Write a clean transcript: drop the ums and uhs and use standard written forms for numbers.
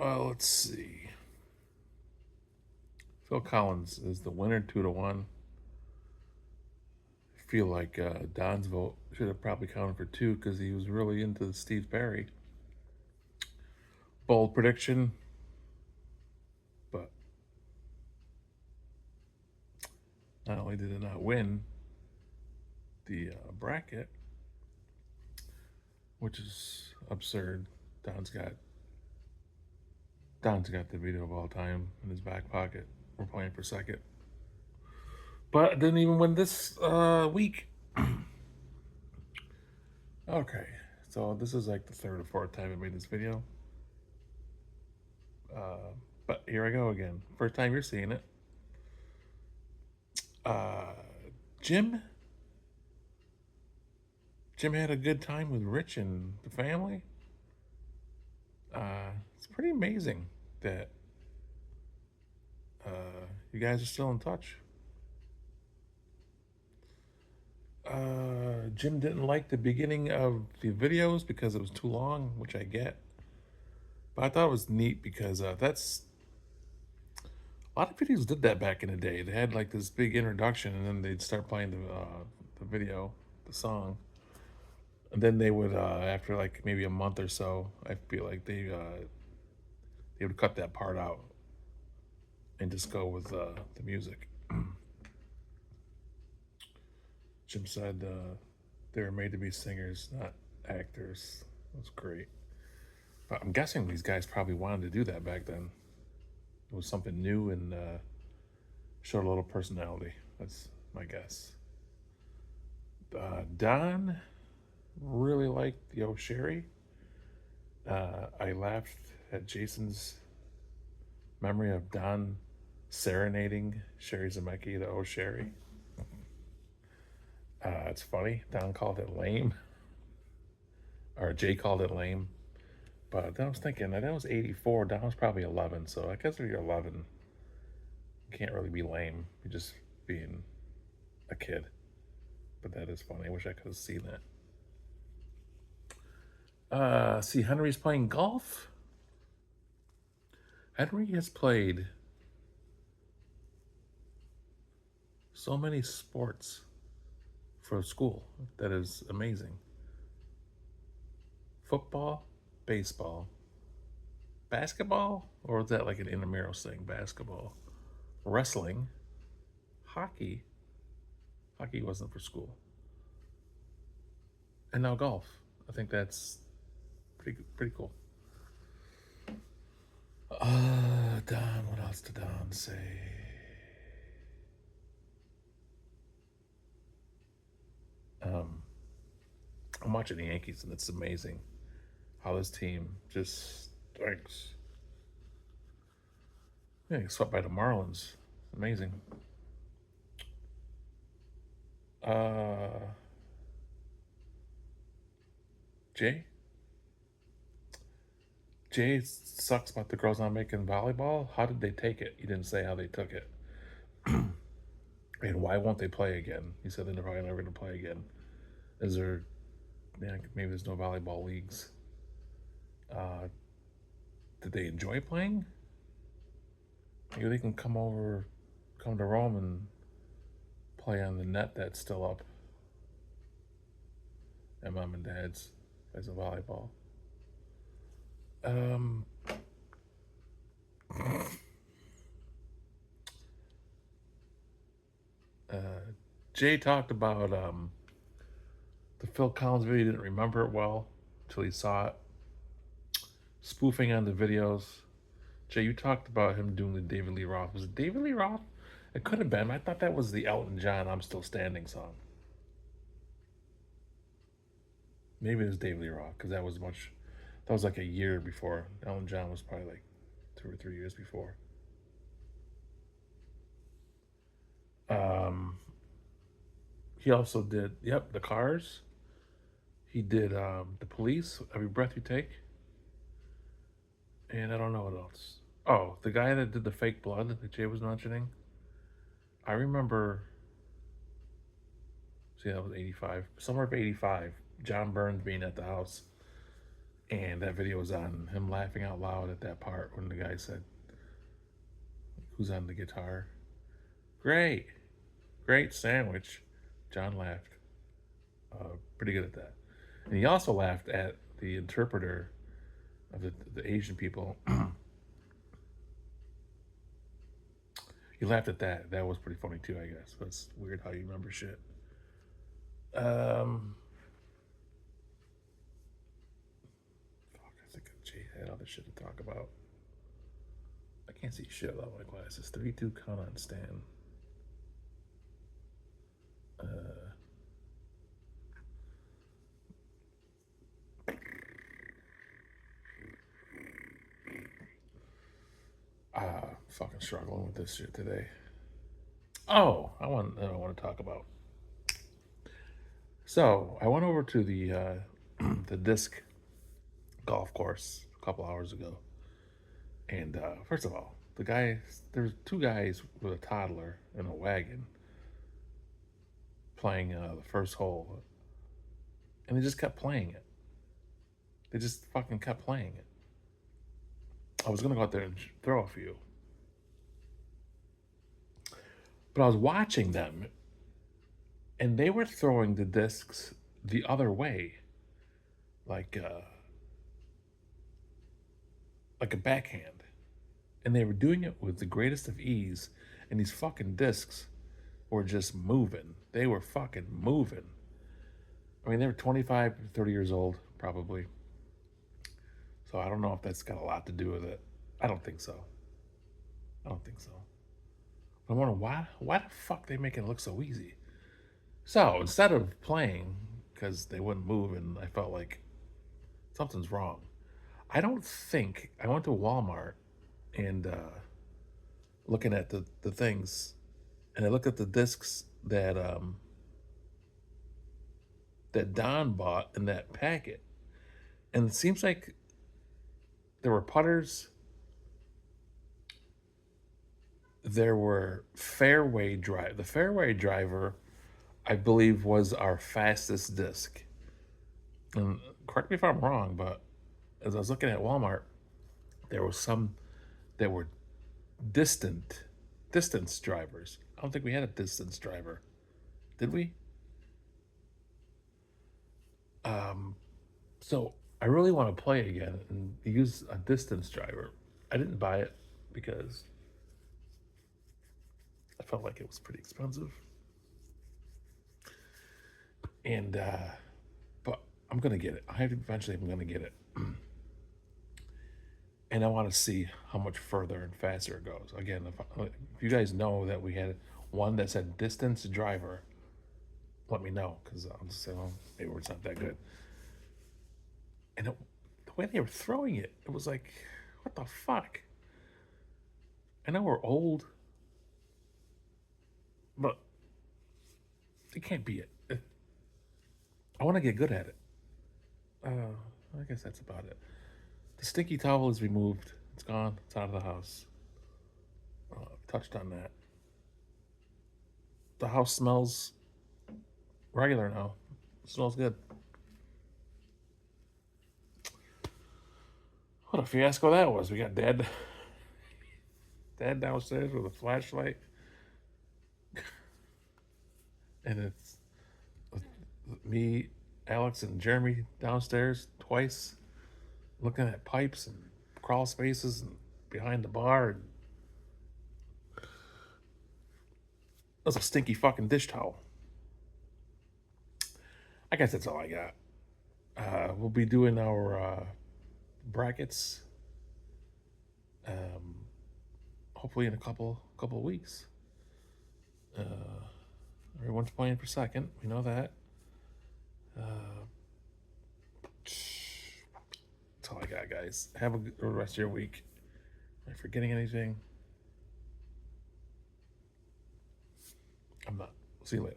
Let's see. Phil Collins is the winner, 2-1. I feel like Don's vote should have probably counted for two because he was really into the Steve Perry. Bold prediction, but not only did it not win the bracket, which is absurd. Don's got Don's got the video of all time in his back pocket. We're playing for second, but it didn't even win this week. Okay, so this is like the third or fourth time I made this video. But here I go again. First time you're seeing it. Uh, Jim. Jim had a good time with Rich and the family. It's pretty amazing that you guys are still in touch. Jim didn't like the beginning of the videos because it was too long, which I get. But I thought it was neat because that's a lot of videos did that back in the day. They had like this big introduction, and then they'd start playing the video, the song, and then they would after like maybe a month or so, I feel like they would cut that part out and just go with the music. Jim said they were made to be singers, not actors. That's great. But I'm guessing these guys probably wanted to do that back then. It was something new and showed a little personality. That's my guess. Don really liked the Oh Sherry. I laughed at Jason's memory of Don serenading Sherry Zemecki to Oh Sherry. It's funny. Don called it lame, or Jay called it lame. But then I was thinking that was 84. Don was probably 11. So I guess if you're 11, you can't really be lame. You're just being a kid. But that is funny. I wish I could have seen that. See, Henry's playing golf. Henry has played so many sports for school. That is amazing. Football, baseball, basketball, or is that like an intramural thing? Basketball, wrestling, hockey. Hockey wasn't for school. And now golf. I think that's pretty cool. Don, what else did Don say? I'm watching the Yankees, and it's amazing how this team just stinks. Yeah, get swept by the Marlins. Amazing. Uh, Jay? Jay sucks about the girls not making volleyball. How did they take it? You didn't say how they took it. And why won't they play again? He said they're probably never going to play again. Is there, yeah, maybe there's no volleyball leagues. Did they enjoy playing? Maybe they can come to Rome and play on the net that's still up at mom and dad's as a volleyball. Um, Jay talked about the Phil Collins video. He didn't remember it well until he saw it. Spoofing on the videos. Jay, you talked about him doing the David Lee Roth. Was it David Lee Roth? It could have been. I thought that was the Elton John "I'm Still Standing" song. Maybe it was David Lee Roth because that was much. That was like a year before. Elton John was probably like 2 or 3 years before. Um, he also did. Yep, the Cars. He did the Police. Every Breath You Take. And I don't know what else. Oh, the guy that did the fake blood that Jay was mentioning. I remember. See, that was 85. Summer of 85. John Burns being at the house. And that video was on him laughing out loud at that part when the guy said, "Who's on the guitar?" Great, great sandwich. John laughed. Pretty good at that. And he also laughed at the interpreter of the Asian people. He laughed at that. That was pretty funny too, I guess. But it's weird how you remember shit. Fuck, I think Jay had other shit to talk about. I can't see shit without my glasses. 32 count on Stan. Fucking struggling with this shit today. Oh, I want to talk about. So I went over to the the disc golf course a couple hours ago, and first of all, there's two guys with a toddler in a wagon playing the first hole, and they just kept playing it. They just fucking kept playing it. I was gonna go out there and throw a few, but I was watching them, and they were throwing the discs the other way, like like a backhand, and they were doing it with the greatest of ease. And these fucking discs were just moving. They were fucking moving. I mean, they were 25, 30 years old, probably. So I don't know if that's got a lot to do with it. I don't think so. I don't think so. But I'm wondering why the fuck they make it look so easy? So instead of playing, because they wouldn't move and I felt like something's wrong, I don't think I went to Walmart and looking at the things, and I looked at the discs that Don bought in that packet, and it seems like there were putters, there were fairway drive. The fairway driver, I believe, was our fastest disc. And correct me if I'm wrong, but as I was looking at Walmart, there was some that were distance drivers. I don't think we had a distance driver, did we? So I really want to play again and use a distance driver. I didn't buy it because I felt like it was pretty expensive. And but I'm gonna get it. I'm gonna get it. And I want to see how much further and faster it goes. Again, if you guys know that we had one that said distance driver, let me know, because I'll just say, well, maybe it's not that good. And the way they were throwing it, it was like, what the fuck? I know we're old, but it can't be it. I want to get good at it. I guess that's about it. The stinky towel is removed. It's gone. It's out of the house. Touched on that. The house smells regular now. It smells good. What a fiasco that was. We got dad downstairs with a flashlight. And it's me, Alex, and Jeremy downstairs twice, looking at pipes and crawl spaces and behind the bar. And that's a stinky fucking dish towel. I guess that's all I got. We'll be doing our brackets hopefully in a couple of weeks. Everyone's playing for second. We know that. That's all I got, guys. Have a good rest of your week. Am I forgetting anything? I'm not. See you later.